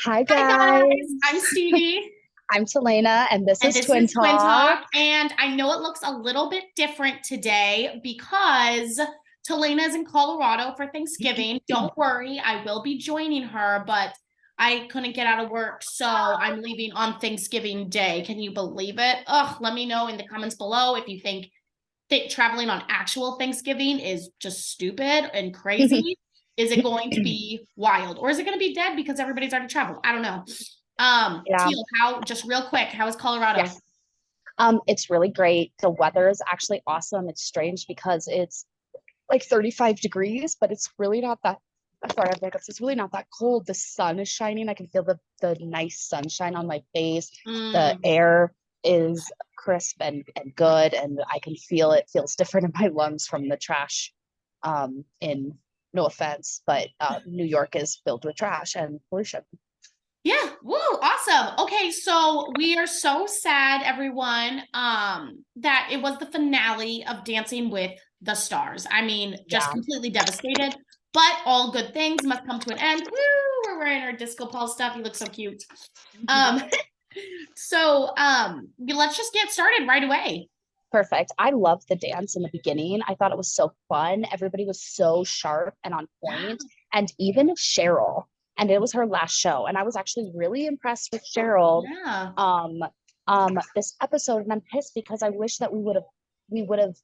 Hi Hi guys, I'm guys, Stevie, I'm Talena, and this and is this Twin is Twin Talk. Talk. And I know it looks a little bit different today because Talena is in Colorado for Thanksgiving. Don't worry, I will be joining her, but I couldn't get out of work, so I'm leaving on Thanksgiving Day. Can you believe it? Ugh, let me know in the comments below if you think traveling on actual Thanksgiving is just stupid and crazy. Is it going to be wild, or is it going to be dead because everybody's already traveled? I don't know. Yeah, Teal, how just real quick, how is Colorado? yes. It's really great. The weather is actually awesome. It's strange because it's like 35 degrees, but it's really not that. I'm sorry, I have hiccups. It's really not that cold. The sun is shining. I can feel the nice sunshine on my face. The Mm, air is crisp and good, and I can feel it feels different in my lungs from the trash. In no offense, but New York is filled with trash and pollution. yeah, woo, awesome. Okay, so we are so sad, everyone, that it was the finale of Dancing with the Stars. I mean, just Yeah. completely devastated, but all good things must come to an end. Woo, we're wearing our disco ball stuff. You look so cute. Um, let's just get started right away. Perfect. I loved the dance in the beginning. I thought it was so fun. Everybody was so sharp and on point. And even Cheryl, and it was her last show. And I was actually really impressed with Cheryl Yeah. um this episode. And I'm pissed because I wish that we would have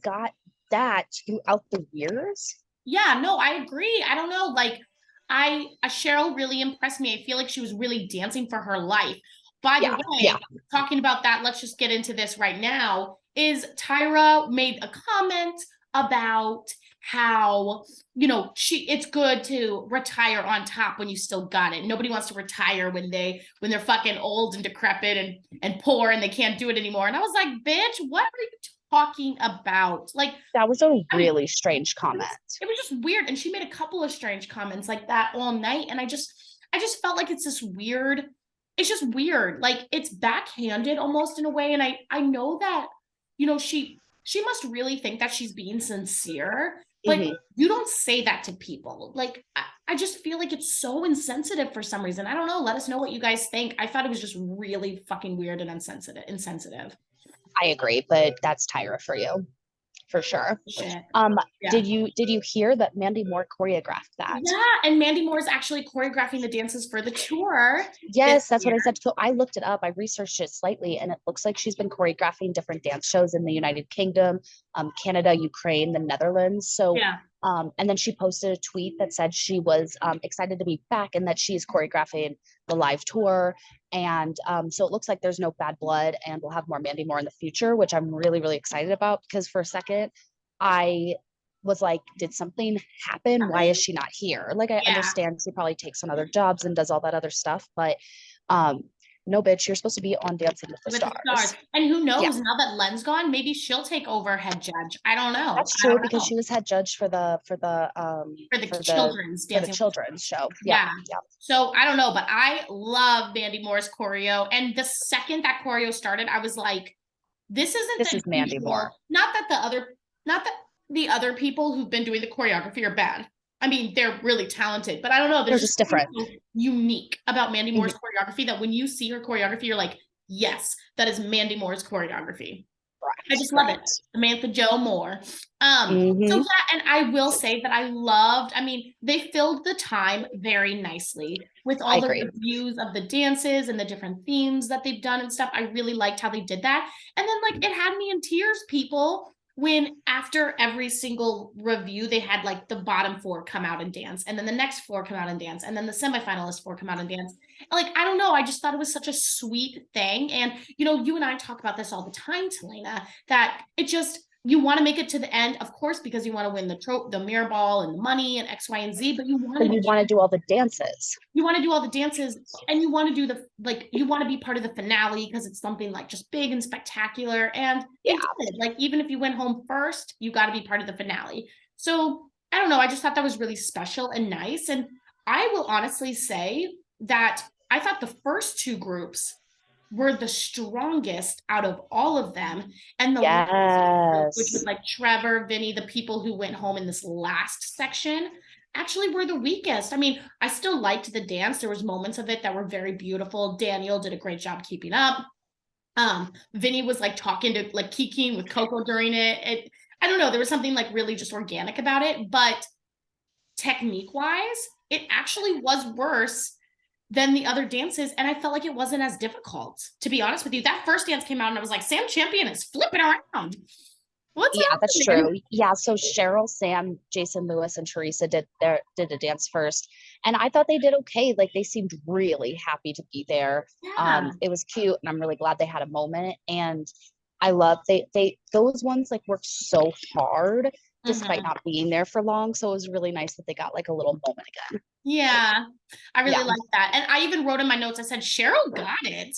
got that throughout the years. Yeah, no, I agree. I don't know, like Cheryl really impressed me. I feel like she was really dancing for her life. By the Yeah, yeah. way, talking about that, let's just get into this right now. Is Tyra made a comment about how, it's good to retire on top when you still got it. Nobody wants to retire when they're fucking old and decrepit and poor and they can't do it anymore. And I was like, bitch, what are you talking about? Like, That was a I mean, really strange it was comment. it was just weird, and she made a couple of strange comments like that all night, and I just felt like it's just weird, like it's backhanded almost in a way. And I know that she must really think that she's being sincere, but Mhm. you don't say that to people. Like I just feel like it's so insensitive for some reason. I don't know, let us know what you guys think. I thought it was just really fucking weird and insensitive. I agree, but that's Tyra for you, for sure. Shit. Um, Yeah. did you hear that Mandy Moore choreographed that? Yeah, and Mandy Moore is actually choreographing the dances for the tour this Yes, that's year. what I said. So I looked it up. I researched it slightly, and it looks like she's been choreographing different dance shows in the United Kingdom, Canada, Ukraine, the Netherlands. So, Yeah. and then she posted a tweet that said she was excited to be back and that she's choreographing the live tour. And so it looks like there's no bad blood, and we'll have more Mandy Moore in the future, which I'm really, really excited about because for a second, I was like, did something happen? Why is she not here? Like, I Yeah. understand she probably takes on other jobs and does all that other stuff, but um, no, bitch, you're supposed to be on Dancing with the With the stars. Stars. And who Yeah, knows, now that Len's gone, maybe she'll take over head judge. I don't know. that's I true don't because know. she was head judge for the For the children's for the dancing. children's show. Yeah, Yeah. yeah. So I don't know, but I love Mandy Moore's choreo. And the second that choreo started, I was like, this isn't This the is Mandy Moore. usual. Not that the other people who've been doing the choreography are bad. I mean, they're really talented, but I don't know. They're There's just just something different. so unique about Mandy Moore's Mhm. choreography that when you see her choreography, you're like, yes, that is Mandy Moore's choreography. I Correct, just love it. correct. Samantha Joe Moore. So Hmm. yeah, and I will say that I mean, they filled the time very nicely with I all the agree. reviews of the dances and the different themes that they've done and stuff. I really liked how they did that. And then like it had me in tears, people, when after every single review, they had like the bottom four come out and dance, and then the next four come out and dance, and then the semifinalist four come out and dance. Like, I don't know, I just thought it was such a sweet thing. And you and I talk about this all the time, Talena, that it just you want to make it to the end, of course, because you want to win the mirror ball and the money and X, Y, and Z, but But you want to do all the dances. you want to do all the dances, and you want to do you want to be part of the finale because it's something like just big and spectacular. And Yeah, it did. Like, even if you went home first, you got to be part of the finale. So I don't know. I just thought that was really special and nice. And I will honestly say that I thought the first two groups were the strongest out of all of them. And the last group, which was yes. like Trevor, Vinny, the people who went home in this last section, actually were the weakest. I mean, I still liked the dance. There was moments of it that were very beautiful. Daniel did a great job keeping up. Vinny was like talking to like kikiing with Coco during it. I don't know, there was something like really just organic about it, but technique wise, it actually was worse than the other dances, and I felt like it wasn't as difficult, to be honest with you. That first dance came out and I was like, Sam Champion is flipping around. What's Yeah, that's happening? true. Yeah, so Cheryl, Sam, Jason Lewis, and Teresa did a dance first, and I thought they did okay. Like they seemed really happy to be there. Yeah. It was cute, and I'm really glad they had a moment. And I love they those ones like worked so hard despite Mhm. not being there for long. So it was really nice that they got like a little moment again. Yeah, I really Yeah, like that. And I even wrote in my notes, I said, Cheryl got it.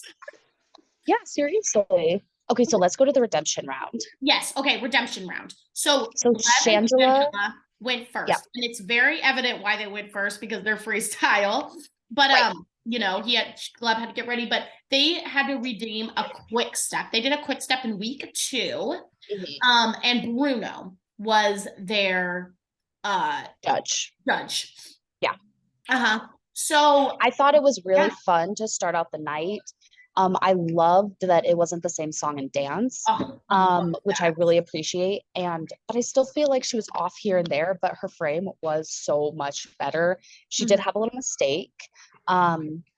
yeah, seriously. Okay, so let's go to the redemption round. Yes. Okay. Redemption round. So So Gleb and Shangela, Shangela went yeah, first, and it's very evident why they went first because they're freestyle. But right. Gleb had to get ready, but they had to redeem a quick step. They did a quick step in week 2. Mhm. And Bruno was their Judge. judge. Yeah. Uh-huh. So I thought it was really yeah. fun to start out the night. I loved that it wasn't the same song and dance, Oh, love which I that. really appreciate. But I still feel like she was off here and there, but her frame was so much better. She did Mhm. have a little mistake,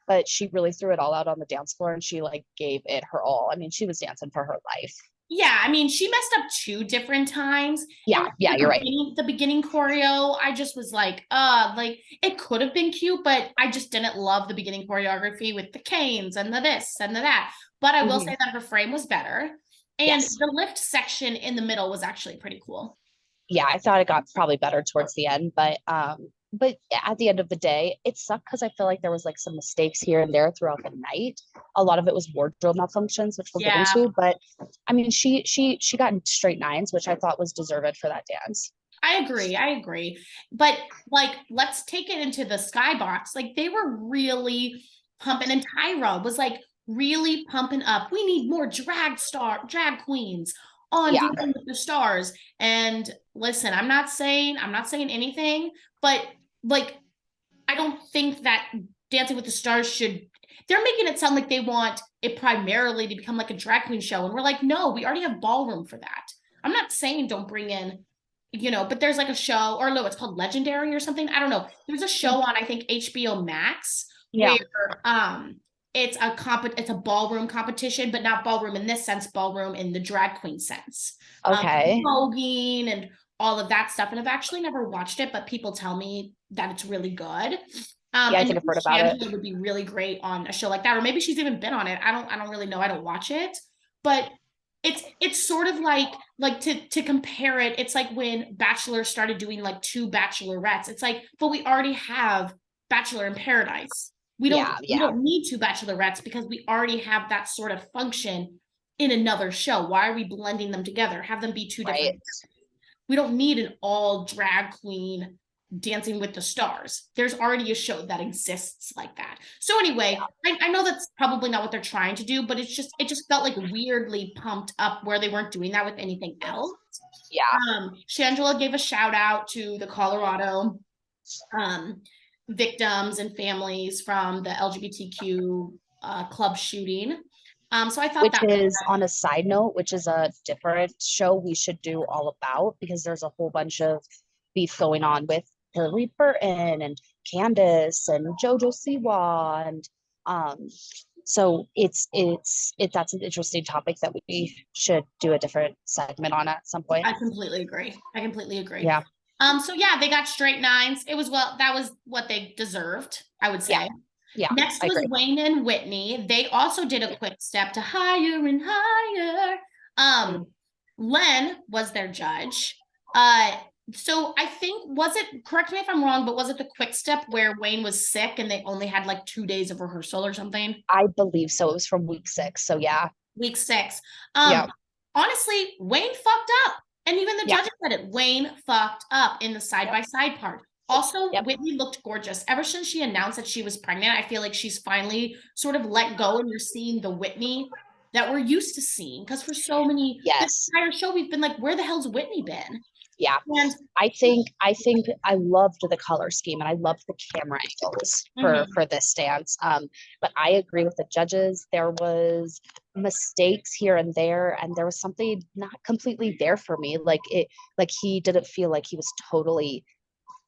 but she really threw it all out on the dance floor and she like gave it her all. I mean, she was dancing for her life. Yeah, I mean, she messed up 2 different times. And Yeah, yeah, you're right. the beginning choreo, I just was like it could have been cute, but I just didn't love the beginning choreography with the canes and the this and the that. But I will Mhm. say that her frame was better. And Yes. the lift section in the middle was actually pretty cool. Yeah, I thought it got probably better towards the end, but at the end of the day, it sucked because I feel like there was like some mistakes here and there throughout the night. A lot of it was wardrobe malfunctions, which we'll get Yeah, into, but I mean she got straight nines, which I thought was deserved for that dance. I agree. I agree. But like, let's take it into the skybox. Like, they were really pumping, and Tyra was like really pumping up. We need more drag queens on Yeah, Dancing with the Stars. And listen, I'm not saying anything, but like, I don't think that Dancing with the Stars should. They're making it sound like they want it primarily to become like a drag queen show, and we're like, no, we already have ballroom for that. I'm not saying don't bring in, but there's like a show, or no, it's called Legendary or something. I don't know. There's a show on, I think, HBO Max where yeah, it's a ballroom competition, but not ballroom in this sense, ballroom in the drag queen sense. okay. Voguing and all of that stuff. And I've actually never watched it, but people tell me that it's really good. Yeah, I And think I've heard about it. Shangela would be really great on a show like that, or maybe she's even been on it. I don't really know. I don't watch it, but it's sort of like to compare it. It's like when Bachelor started doing like 2 bachelorettes. It's like, but we already have Bachelor in Paradise. We don't Yeah, we yeah, don't need 2 bachelorettes because we already have that sort of function in another show. Why are we blending them together? Have them be two different. right. We don't need an all drag queen Dancing with the Stars. There's already a show that exists like that. So anyway, I know that's probably not what they're trying to do, but it just felt like weirdly pumped up where they weren't doing that with anything else. Yeah, Shangela gave a shout out to the Colorado um, victims and families from the LGBTQ club shooting. So I thought which that was is on a side note, which is a different show we should do all about because there's a whole bunch of beef going on with Hillary Burton and Candace and JoJo Siwa and um so it's that's an interesting topic that we should do a different segment on at some point. I completely agree. I completely agree. Yeah, So yeah, they got straight nines. That was what they deserved, I would yeah, say. yeah, Next I was agree. Wayne and Whitney. They also did a quick step to higher and higher. Um, Len was their judge. So I think, correct me if I'm wrong, but was it the quick step where Wayne was sick and they only had like 2 days of rehearsal or something? I believe so. It was from week 6. So yeah. Week 6. Yeah. Honestly, Wayne fucked up. And even the Yeah. judges said it. Wayne fucked up in the side by side part. Also, Yep. Whitney looked gorgeous. Ever since she announced that she was pregnant, I feel like she's finally sort of let go, and you're seeing the Whitney that we're used to seeing. Because for so many, this Yes. entire show, we've been like, where the hell's Whitney been? Yeah. And I think I loved the color scheme and I loved the camera angles for this dance. But I agree with the judges. There was mistakes here and there was something not completely there for me. Like he didn't feel like he was totally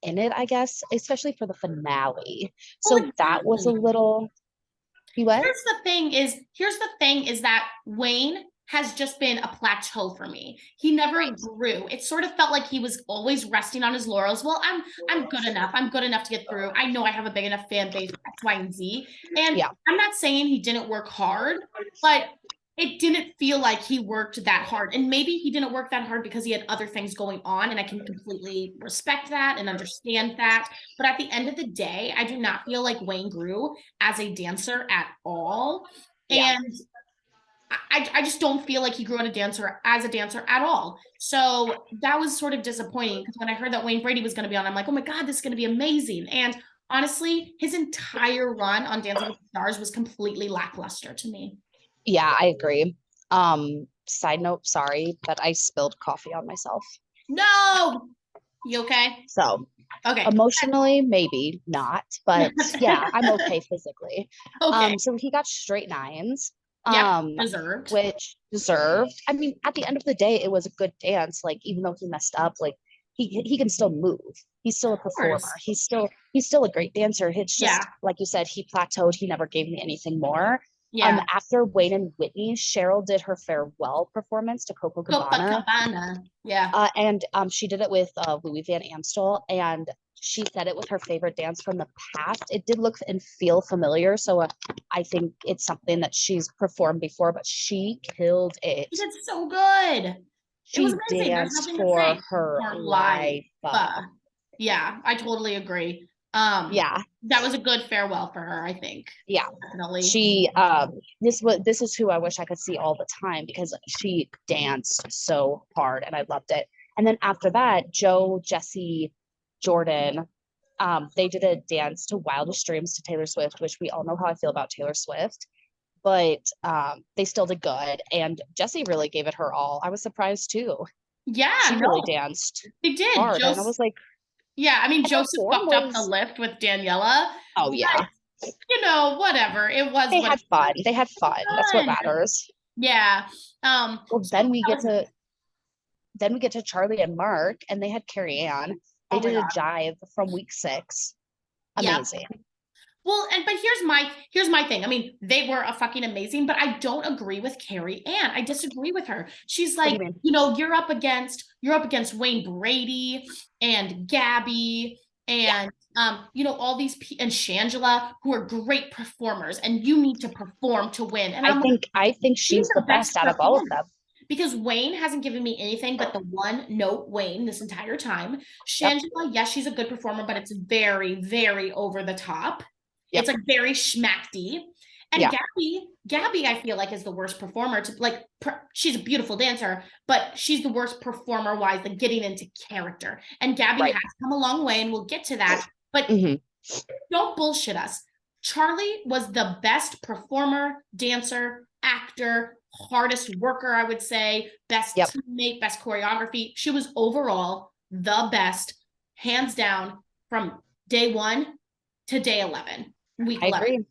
in it, I guess, especially for the finale. well, So that was a exactly. little, you what? Here's the thing is that Wayne has just been a plateau for me. He never grew. It sort of felt like he was always resting on his laurels. Well, I'm good enough. I'm good enough to get through. I know I have a big enough fan base, X, Y, and Z. And Yeah. I'm not saying he didn't work hard, but it didn't feel like he worked that hard. And maybe he didn't work that hard because he had other things going on. And I can completely respect that and understand that. But at the end of the day, I do not feel like Wayne grew as a dancer at all. Yeah. And I just don't feel like he grew as a dancer at all. So that was sort of disappointing because when I heard that Wayne Brady was going to be on, I'm like, oh my God, this is going to be amazing. And honestly, his entire run on Dancing with the Stars was completely lackluster to me. Yeah, I agree. Side note, sorry, but I spilled coffee on myself. No, you okay? So Okay. emotionally, maybe not, but yeah, I'm okay physically. Okay. So he got straight nines, Yep. um, Deserved. which deserved. I mean, at the end of the day, it was a good dance. Like even though he messed up, like he can still move. He's still a Of performer. course. He's still a great dancer. It's Yeah. just like you said, he plateaued. He never gave me anything more. Yeah. After Wayne and Whitney, Cheryl did her farewell performance to Coco Cabana. Copacabana. Yeah. And She did it with Louis Van Amstel, and she said it was her favorite dance from the past. It did look and feel familiar, so I think it's something that she's performed before, but she killed it. He did so good. It was She amazing. There's danced nothing to for say. her Her life. life. Yeah, I totally agree. Yeah, That was a good farewell for her, I think. yeah. Definitely. She this is who I wish I could see all the time because she danced so hard and I loved it. And then after that, Joe, Jesse, Jordan, they did a dance to Wildest Dreams to Taylor Swift, which we all know how I feel about Taylor Swift, but they still did good. And Jesse really gave it her all. I was surprised too. Yeah, She really no, danced they did. hard, and I was like, Yeah, I mean, and her Joseph form fucked up the was, lift with Daniela, oh yeah, but whatever. It was they what had it fun. They had fun. That's what was. matters. Yeah. Well, So that was, then we get to Charlie and Mark, and they had Carrie Ann. They oh my did a God. jive from week 6. Yep. Amazing. Well, but here's my thing. I mean, they were a fucking amazing, but I don't agree with Carrie Ann. I disagree with her. She's What do like, you mean? you're up against Wayne Brady and Gabby Yeah, and all these and Shangela who are great performers, and you need to perform to win. And I I'm like, think I think she's she's the the best best out of all of performer them. because Wayne hasn't given me anything but the one note Wayne this entire time. Yep. Shangela, yes, she's a good performer, but it's very, very over the top. It's Yep. like very schmacky. And Yeah. Gabby, I feel like is the worst performer. She's a beautiful dancer, but she's the worst performer wise, like getting into character. And Gabby Right. has come a long way, and we'll get to that. But Hmm. don't bullshit us. Charlie was the best performer, dancer, actor, hardest worker, I would say, best Yep. teammate, best choreography. She was overall the best, hands down, from day 1 to day 11, week I 11. agree.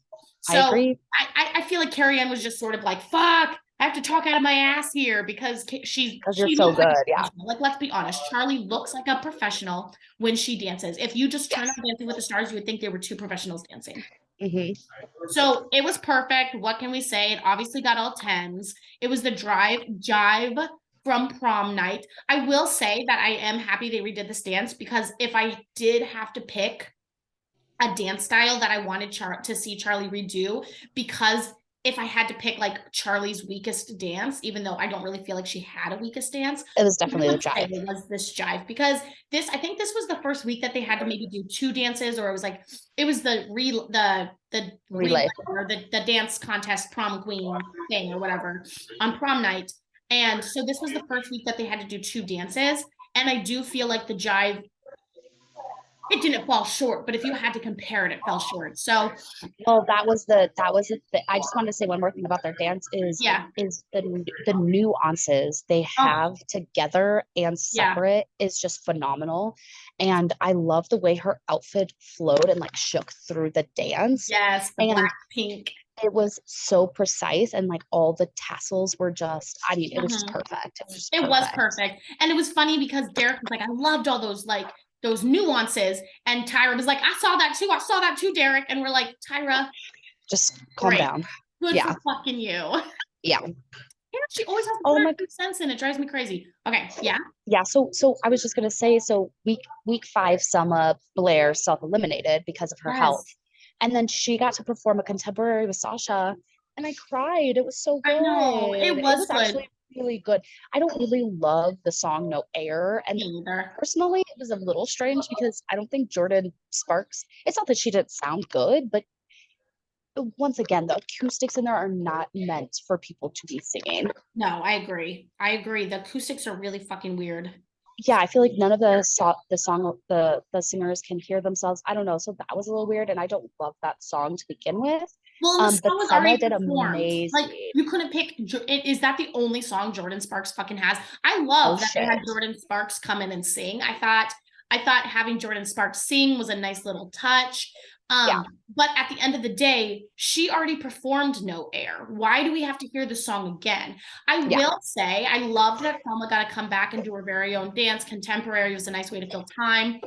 I So agree. I feel like Carrie Ann was just sort of like, fuck, I have to talk out of my ass here because she Because you're so looks like a good. Yeah. professional. Like, let's be honest, Charlie looks like a professional when she dances. If you just turn Yes. on Dancing with the Stars, you would think they were two professionals dancing. Hmm. So it was perfect. What can we say? It obviously got all tens. It was the jive from prom night. I will say that I am happy they redid this dance because if I did have to pick a dance style that I wanted to see Charlie redo, because if I had to pick like Charlie's weakest dance, even though I don't really feel like she had a weakest dance, It was I definitely the would say jive. it was this jive because I think this was the first week that they had to maybe do 2 dances, or it was the relay Relay. or the dance contest prom queen thing or whatever on prom night. And so this was the first week that they had to do 2 dances. And I do feel like the jive it didn't fall short, but if you had to compare it, it fell short. So Well, I just wanted to say one more thing about their dance yeah. is the nuances they Oh, have together and yeah. separate is just phenomenal. And I love the way her outfit flowed and like shook through the dance. Yes, the And black pink. it was so precise and like all the tassels were just, I mean, it was just Mhm. perfect. It was just It was perfect. perfect. And it was funny because Derek was like, I loved all those like those nuances. And Tyra was like, I saw that too. I saw that too, Derek. And we're like, Tyra, Just calm great. down. Good for Yeah. fucking you. Yeah, Yeah. she always has to Oh put her my 2 cents in. It drives me crazy. Okay, yeah. yeah, so I was just gonna say, so week five, Selma Blair self-eliminated because of her health. Yes. And then she got to perform a contemporary with Sasha, and I cried. It was so I know. good. It It was was good. actually really good. I don't really love the song No Air, and Me either. personally, it was a little strange because I don't think Jordan Sparks, it's not that she didn't sound good, but once again, the acoustics in there are not meant for people to be singing. No, I agree. I agree. The acoustics are really fucking weird. Yeah, I feel like none of the singers can hear themselves. I don't know, so that was a little weird, and I don't love that song to begin with. Well, and the But song was Selma already did performed. Like amazing. you couldn't pick. Is that the only song Jordan Sparks fucking has? I Oh love that they had shit. Jordan Sparks come in and sing. I thought having Jordan Sparks sing was a nice little touch. Yeah, But at the end of the day, she already performed No Air. Why do we have to hear the song again? I yeah, will say I loved that Selma got to come back and do her very own dance. Contemporary was a nice way to fill time.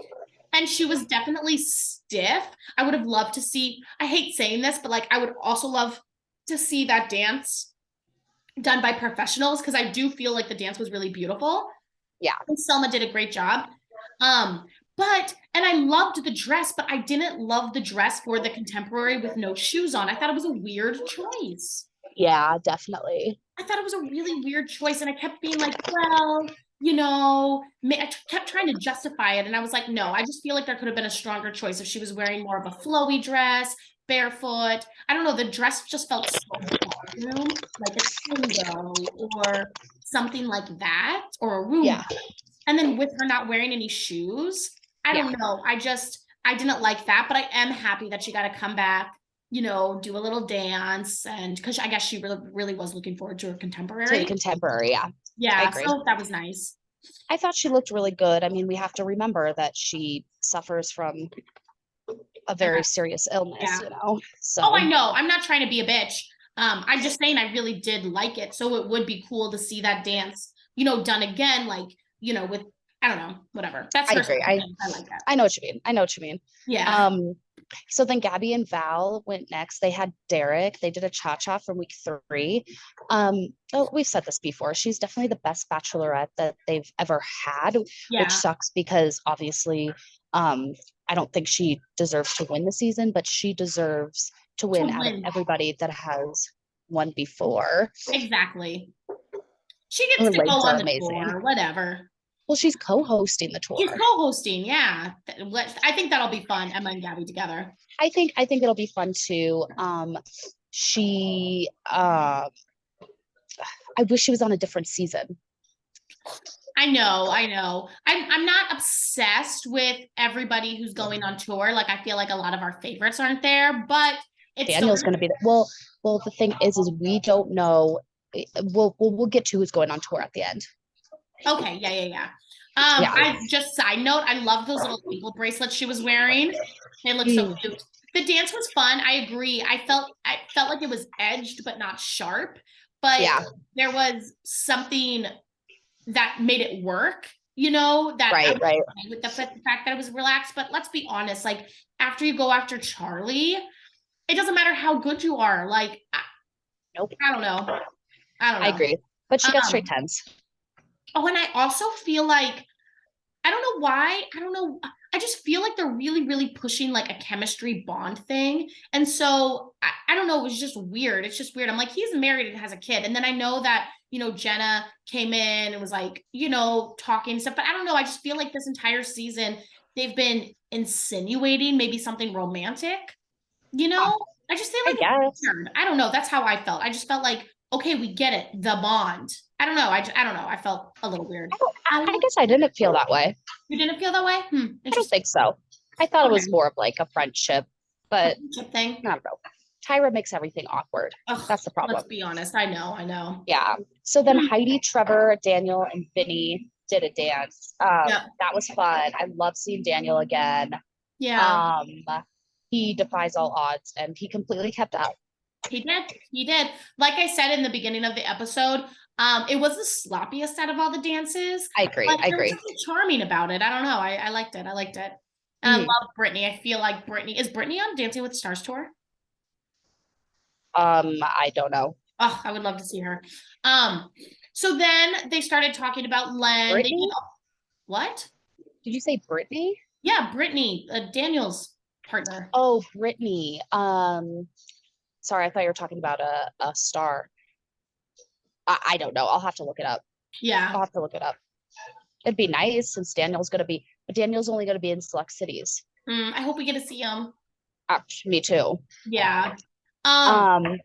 And she was definitely stiff. I would have loved to see, I hate saying this, but like I would also love to see that dance done by professionals because I do feel like the dance was really beautiful. yeah. And Selma did a great job. Um, and I loved the dress, but I didn't love the dress for the contemporary with no shoes on. I thought it was a weird choice. Yeah, definitely. I thought it was a really weird choice. And I kept being like, well, you know, kept trying to justify it. And I was like, no, I just feel like there could have been a stronger choice if she was wearing more of a flowy dress, barefoot. I don't know. The dress just felt so ballroom, like a tango or something like that, or a room. Yeah, And then with her not wearing any shoes, I yeah. don't know. I didn't like that, but I am happy that she got to come back, do a little dance. And because I guess she really, really was looking forward to her To the contemporary. contemporary, yeah. I Yeah, agree. so that was nice. I thought she looked really good. I mean, we have to remember that she suffers from a very MS. serious illness, Yeah. Oh, I So know. I'm not trying to be a bitch. I'm just saying I really did like it. So it would be cool to see that dance, done again, like, with, I don't know, whatever. That's I her agree. I thing. I like that. I know what you mean. I know what you mean. Yeah. Um, so then Gabby and Val went next. They had Derek. They did a cha-cha from week three. We've said this before. She's definitely the best bachelorette that they've ever had, which Yeah. sucks because obviously, I don't think she deserves to win the season, but she deserves to To win out of win. everybody that has won before. Exactly. She gets Her to go legs are on the amazing. tour, whatever. Well, she's co-hosting the She's tour. co-hosting, yeah. I think that'll be fun, Emma and Gabby together. I think it'll be fun too. She I wish she was on a different season. I know, I know. I'm not obsessed with everybody who's going on tour. Like I feel like a lot of our favorites aren't there, but it's still Daniel's going to be there. Well, the thing is we don't know. We'll get to who's going on tour at the end. okay. Yeah, yeah, yeah. Yeah. I just side note, I love those little ankle bracelets she was wearing. They look so cute. The dance was fun. I agree. I felt like it was edged but not sharp, but Yeah. there was something that made it work, that I Right. was Right. okay with the fact that it was relaxed. But let's be honest, like after you go after Charlie, it doesn't matter how good you are. Like Nope. I don't know. I don't I know. agree. But she got straight Um, tens. oh, and I also feel like I don't know why. I don't know. I just feel like they're really, really pushing like a chemistry bond thing. And so I don't know. It was just weird. It's just weird. I'm like, he's married and has a kid. And then I know that, Jenna came in and was like, talking and stuff. But I don't know. I just feel like this entire season, they've been insinuating maybe something romantic, you Huh, know? I just feel I like it's guess. weird. I don't know. That's how I felt. I just felt like, okay, we get it. The bond. I don't know. I don't know. I felt a little weird. I guess I didn't feel that way. You didn't feel that way? I don't Interesting. think so. I thought it Okay. was more of like a friendship, but Friendship thing. I don't know. Tyra makes everything awkward. Ugh, That's the problem. let's be honest. I know. Yeah. So then Heidi, Trevor, Daniel, and Vinny did a dance. Yeah. That was fun. I love seeing Daniel again. Yeah. Um, he defies all odds and he completely kept up. He did. He did. Like I said in the beginning of the episode, it was the sloppiest out of all the dances. I agree. But I there was agree. something charming about it. I don't know. I liked it. I liked it. And I Mhm. love Brittany. I feel like Brittany is Brittany on Dancing with the Stars tour? I don't know. Oh, I would love to see her. So then they started talking about Len. They did, Brittany? what? Did you say Brittany? Yeah, Brittany, Daniel's partner. Oh, Brittany. Sorry, I thought you were talking about a star. I don't know. I'll have to look it up. Yeah. I'll have to look it up. It'd be nice since Daniel's gonna be, but Daniel's only gonna be in select cities. I hope we get to see him. Me too. Yeah. Um,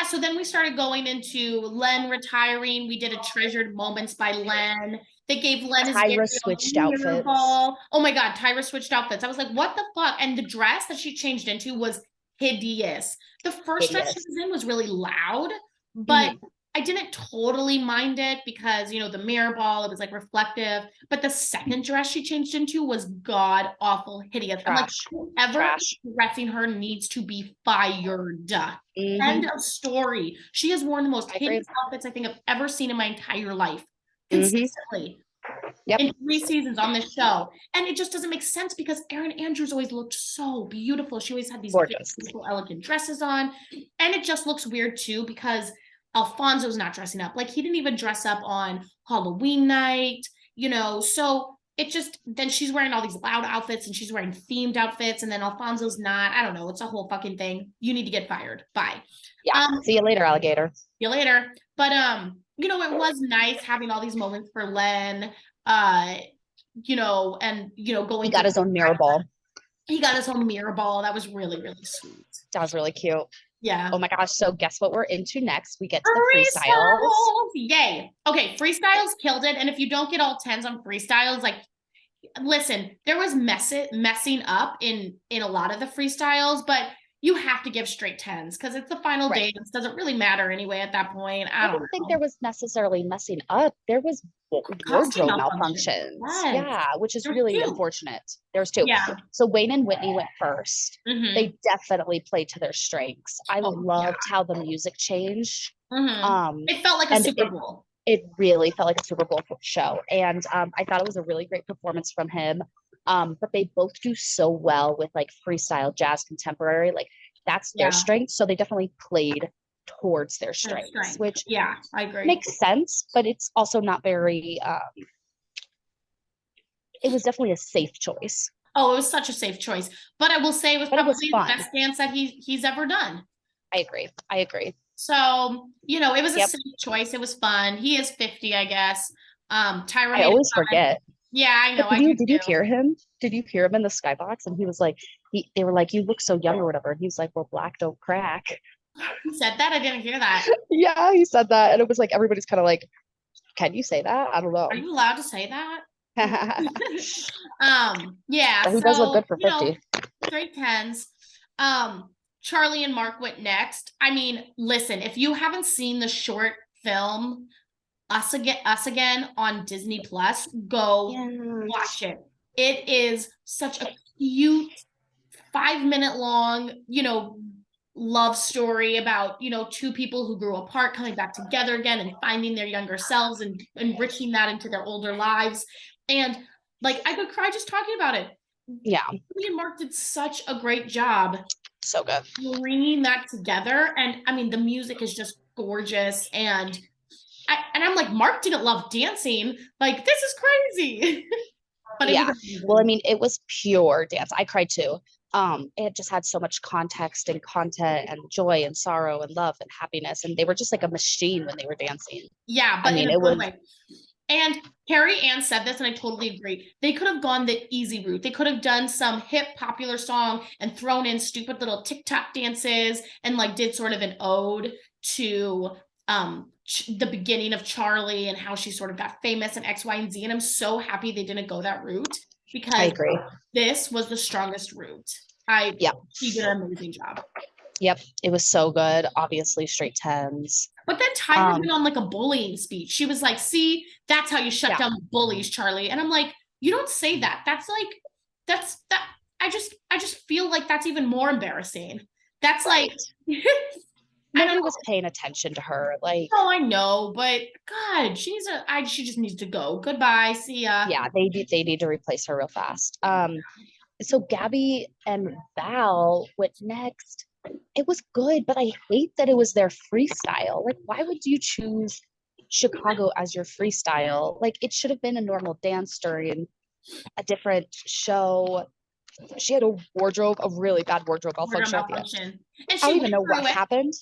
So then we started going into Len retiring. We did a treasured moments by Len. They gave Len his Tyra switched outfits. ball. Oh my God, Tyra switched outfits. I was like, what the fuck? And the dress that she changed into was hideous. The first dress she was in was really loud, but I didn't totally mind it because, the mirror ball, it was like reflective. But the second dress she changed into was god awful hideous. I'm like, whoever is dressing her needs to be fired. End of story. She has worn the most hideous outfits I think I've ever seen in my entire life. Consistently. In 3 seasons on this show. And it just doesn't make sense because Erin Andrews always looked so beautiful. She always had these beautiful, elegant dresses on. And it just looks weird too because Alfonso's not dressing up. Like he didn't even dress up on Halloween night, so it just, then she's wearing all these loud outfits and she's wearing themed outfits and then Alfonso's not. I don't know. It's a whole fucking thing. You need to get fired. Bye. Yeah. See you later, alligator. See you later. But it was nice having all these moments for Len, and going. He got his own mirror ball. He got his own mirror ball. That was really, really sweet. That was really cute. Yeah. Oh my gosh. So guess what we're into next? We get to the freestyles. Yay. Okay. Freestyles killed it. And if you don't get all 10s on freestyles, like, listen, there was messing up in a lot of the freestyles, but you have to give straight 10s because it's the final dance. Doesn't really matter anyway at that point. I don't think there was necessarily messing up. There was wardrobe malfunctions. Yes. Yeah, which is really unfortunate. There's 2. Yeah. So Wayne and Whitney went first. They definitely played to their strengths. I loved how the music changed. It felt like a Super Bowl. It really felt like a Super Bowl show. And I thought it was a really great performance from him. But they both do so well with like freestyle, jazz, contemporary, like that's their strength. So they definitely played towards their strengths, which I agree. Makes sense, but it's also not very, it was definitely a safe choice. Oh, it was such a safe choice. But I will say it was probably the best dance that he's ever done. I agree. So, it was a safe choice. It was fun. He is 50, I guess. Tyra. I always forget. Yeah, I know. Did you hear him? Did you hear him in the skybox? And he was like, they were like, you look so young or whatever. And he's like, well, black don't crack. He said that? I didn't hear that. Yeah, he said that. And it was like, everybody's kind of like, can you say that? I don't know. Are you allowed to say that? Yeah. But he does look good for 50. Straight 10s. Charlie and Mark went next. I mean, listen, if you haven't seen the short film, Us Again on Disney Plus, go watch it. It is such a cute 5-minute long, love story about, 2 people who grew apart coming back together again and finding their younger selves and enriching that into their older lives. And like, I could cry just talking about it. Yeah. Me and Mark did such a great job. So good. Bringing that together. And I mean, the music is just gorgeous. And I'm like, Mark didn't love dancing. Like, this is crazy. But it was pure dance. I cried too. It just had so much context and content and joy and sorrow and love and happiness. And they were just like a machine when they were dancing. Yeah, but in a good way. And Carrie Ann said this, and I totally agree. They could have gone the easy route. They could have done some hip popular song and thrown in stupid little TikTok dances and like did sort of an ode to the beginning of Charlie and how she sort of got famous and X, Y, and Z. And I'm so happy they didn't go that route. I because agree. this was the strongest route. Yep. She did an amazing job. Yep. It was so good. Obviously, straight tens. But then Tyra went on like a bullying speech. She was like, see, that's how you shut down bullies, Charlie. And I'm like, you don't say that. That's that. I just feel like that's even more embarrassing. That's like nobody was paying attention to her. Like, oh, I know, but God, she just needs to go. Goodbye. See ya. yeah, they need to replace her real fast. So Gabby and Val went next. It was good, but I hate that it was their freestyle. Like, why would you choose Chicago as your freestyle? Like, it should have been a normal dance during a different show. She had a really bad wardrobe malfunction at the end. And I don't even know what happened.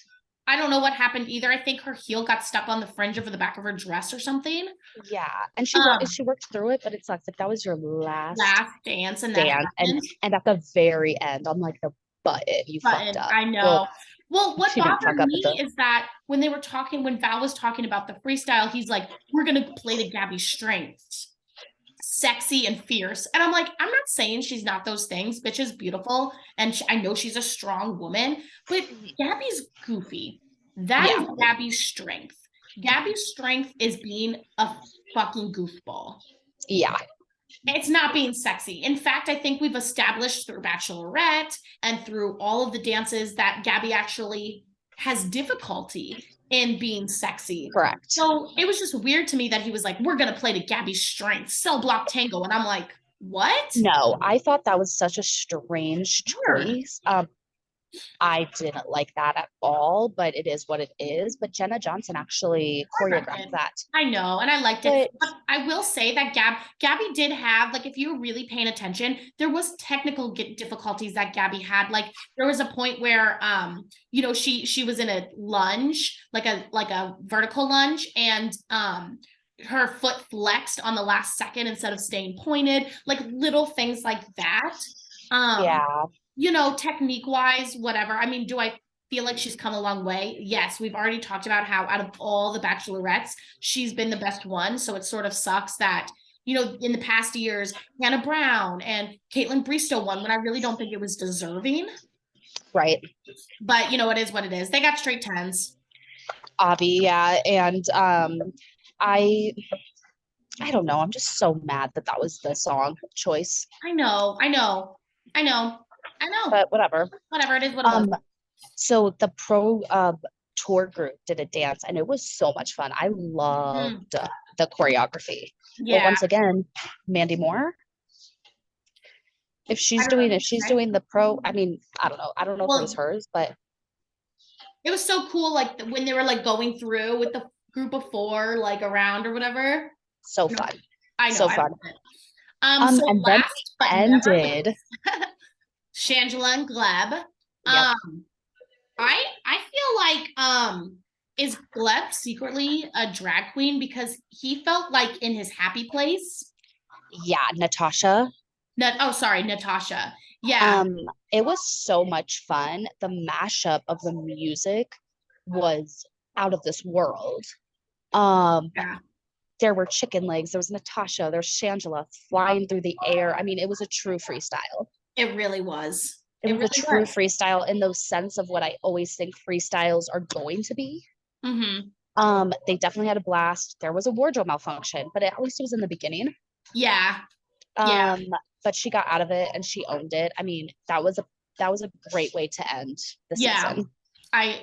I don't know what happened either. I think her heel got stuck on the fringe of the back of her dress or something. Yeah, and she worked through it, but it sucks. Like, that was your last dance, and and at the very end, I'm like, the button, you fucked up. I know. Well, what bothered me is that when Val was talking about the freestyle, he's like, we're gonna play to Gabby's strengths, sexy and fierce. And I'm like, I'm not saying she's not those things. Bitch is beautiful, and I know she's a strong woman, but Gabby's goofy. That is Gabby's strength. Gabby's strength is being a fucking goofball. Yeah. It's not being sexy. In fact, I think we've established through Bachelorette and through all of the dances that Gabby actually has difficulty in being sexy. Correct. So it was just weird to me that he was like, we're going to play to Gabby's strength, cell block tango. And I'm like, what? No, I thought that was such a strange choice. I didn't like that at all, but it is what it is. But Jenna Johnson actually choreographed that. I know, and I liked it. But I will say that Gabby did have, like, if you were really paying attention, there was technical difficulties that Gabby had. Like, there was a point where, she was in a lunge, like a vertical lunge, and her foot flexed on the last second instead of staying pointed. Like little things like that. Technique wise, whatever. I mean, do I feel like she's come a long way? Yes, we've already talked about how out of all the bachelorettes, she's been the best one. So it sort of sucks that, in the past years, Hannah Brown and Caitlin Bristow won when I really don't think it was deserving. Right. But, it is what it is. They got straight tens. Abby, yeah. And I don't know. I'm just so mad that was the song choice. I know. But whatever. Whatever, it is what it is. So the pro tour group did a dance, and it was so much fun. I loved the choreography. Yeah. But once again, Mandy Moore. If she's doing the pro, I mean, I don't know. I don't know if it was hers, but it was so cool. Like when they were like going through with the group of 4, like around or whatever. So fun. I know. So fun. So and then ended. Shangela and Gleb. Yep. I feel like is Gleb secretly a drag queen because he felt like in his happy place? Yeah, Natasha. Natasha. Yeah. It was so much fun. The mashup of the music was out of this world. There were chicken legs. There was Natasha. There's Shangela flying through the air. I mean, it was a true freestyle. It really was. It was a true freestyle in the sense of what I always think freestyles are going to be. Mm-hmm. They definitely had a blast. There was a wardrobe malfunction, but at least it was in the beginning. Yeah. But she got out of it and she owned it. I mean, that was a great way to end the season. I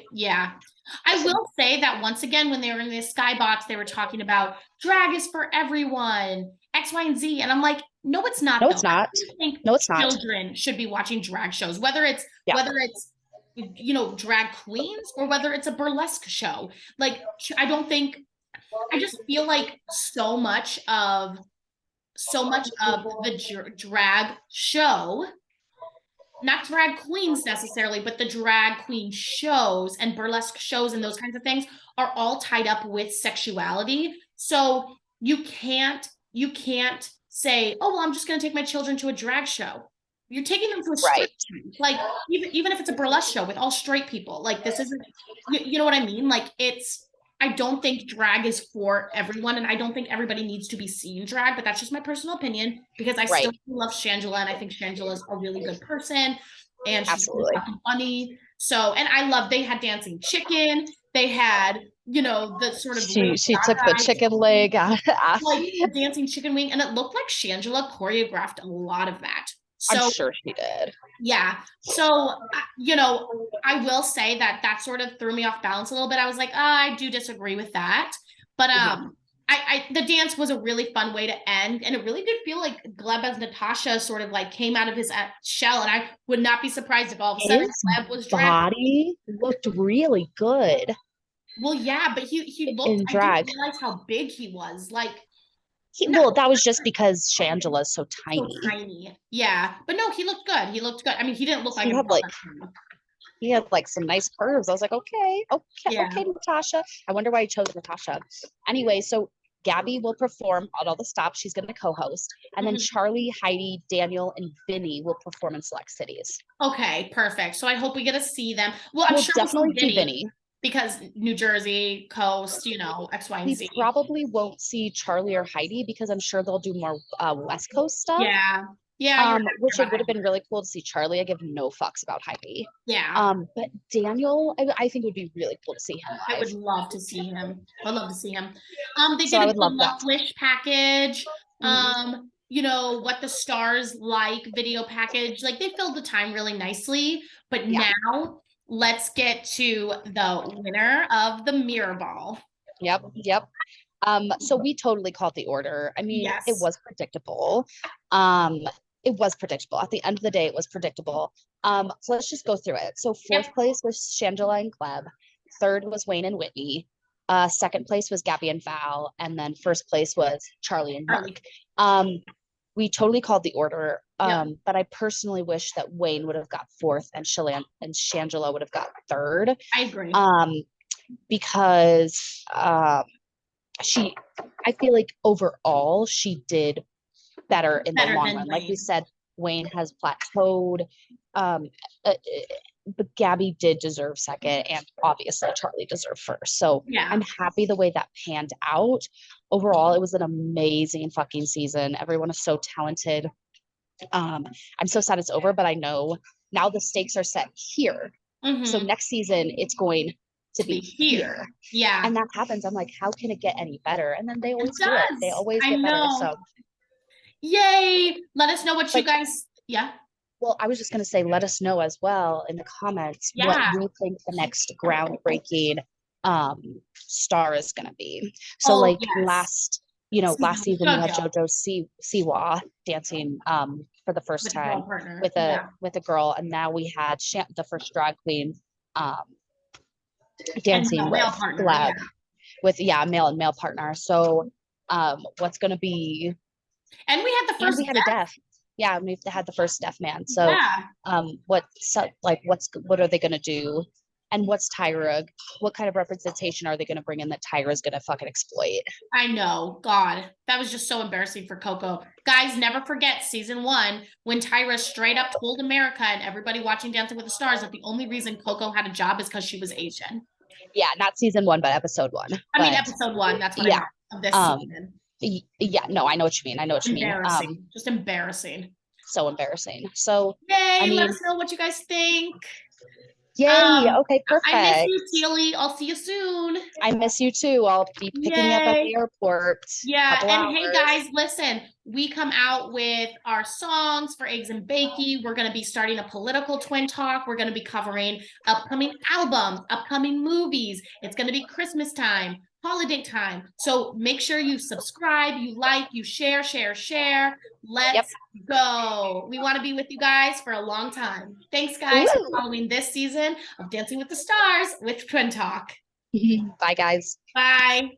will say that once again, when they were in the skybox, they were talking about drag is for everyone, X, Y, and Z. And I'm like, no, it's not. No, it's not. No, it's not. Children should be watching drag shows, whether it's drag queens or whether it's a burlesque show. Like, I just feel like so much of the drag show, not drag queens necessarily, but the drag queen shows and burlesque shows and those kinds of things are all tied up with sexuality. So you can't say, oh, well, I'm just going to take my children to a drag show. You're taking them to a straight show. Like, even if it's a burlesque show with all straight people, like this isn't, you know what I mean? Like, it's I don't think drag is for everyone, and I don't think everybody needs to be seen drag, but that's just my personal opinion because I still Right. love Shangela, and I think Shangela's a really good person, and she's really Absolutely. fucking funny. So, and I love they had Dancing Chicken, they had, you know, the sort of Lady She took the Gaga, chicken leg out. like a dancing chicken wing, and it looked like Shangela choreographed a lot of that. I'm So sure she did. yeah. So, you know, I will say that that sort of threw me off balance a little bit. I was like, oh, I do disagree with that. But Mhm. the dance was a really fun way to end, and it really did feel like Gleb as Natasha sort of like came out of his shell, and I would not be surprised if all of a sudden His Gleb was drag. body looked really good Well, yeah, but he looked. in I didn't drag. realize how big he was. Like, no, Well, that was just because Shangela's so so tiny. tiny. Yeah, but no, he looked good. He looked good. I mean, he didn't look like He an had like adult. some nice curves. I was like, okay, okay, Yeah. okay, Natasha. I wonder why he chose Natasha. Anyway, so Gabby will perform on all the stops. She's going to co-host, and then Mhm. Charlie, Heidi, Daniel, and Vinny will perform in select cities. Okay, perfect. So I hope we get to see them. Well, I'm We'll sure we'll see definitely see Vinny Vinny. because New Jersey coast, you know, X, Y, and We Z. probably won't see Charlie or Heidi because I'm sure they'll do more West Coast stuff. Yeah. Yeah, you're right Which it about would have Heidi. been really cool to see Charlie. I give no fucks about Heidi. Yeah. But Daniel, I think would be really cool to see him I live. would love to see him. I'd love to see him. They So did I a would good love that. Luck Wish package. Mhm. You know, what the stars like video package. Like they filled the time really nicely. But Yeah. now let's get to the winner of the mirror ball. Yep. Yep. So we totally called the order. I mean, it Yes. was predictable. Um, it was predictable. At the end of the day, it was predictable. So let's just go through it. So Yep. fourth place was Shangela and Gleb. Third was Wayne and Whitney. Second place was Gabby and Val, and then first place was Charlie and Charlie. Mark. We totally called the order. Yep. But I personally wish that Wayne would have got fourth and Shangela would have got third. I agree. Because she I feel like overall she did better in the Better long than run. Like we Wayne. said, Wayne has plateaued. Um, but Gabby did deserve second, and obviously Charlie deserved first. So Yeah. I'm happy the way that panned out. Overall, it was an amazing fucking season. Everyone is so talented. I'm so sad it's over, but I know now the stakes are set here. So Mm-hmm. next season it's going to To be be here. here. Yeah. And that happens. I'm like, how can it get any better? And then they It always do it. They does. always I get better. know. So, Yay. Let us know what you but guys, yeah. well, I was just going to say, let us know as well in the comments what Yeah. you think the next groundbreaking star is going to be. So, Oh, like yes. last season we had JoJo JoJo Siwa dancing for the first with a girl time partner. with Yeah. a girl, and now we had the first drag queen um, And dancing a male with partner. Yeah. Gleb with male and male partner. So, what's going to be And we had the and first we had a death. deaf. Yeah, we've had the first deaf man. So, Yeah. what are they gonna do? And what's Tyra? What kind of representation are they gonna bring in that Tyra's gonna fucking exploit? I know. God, that was just so embarrassing for Coco. Guys, never forget season 1 when Tyra straight up told America and everybody watching Dancing with the Stars that the only reason Coco had a job is because she was Asian. Yeah, not season 1, but episode 1. I mean, But episode 1, that's what I yeah, meant of this um, season. yeah, no, I know what you mean. I know what you mean. Embarrassing. Just embarrassing. So embarrassing. So, I Yay, let mean, us know what you guys think. yay. Okay, I miss perfect. you, Teely. I'll see you soon. I miss you too. I'll be picking you up at Yay. the airport. Yeah, Couple and hey hours. guys, listen, we come out with our songs for Eggs and Bakey. We're going to be starting a political twin talk. We're going to be covering upcoming albums, upcoming movies. It's going to be Christmas time, holiday time. So make sure you subscribe, you like, you share, share, share. Let's go. We want to be with you guys for a long time. Thanks, guys, for Woo. following this season of Dancing with the Stars with Twin Talk. Bye, guys. Bye.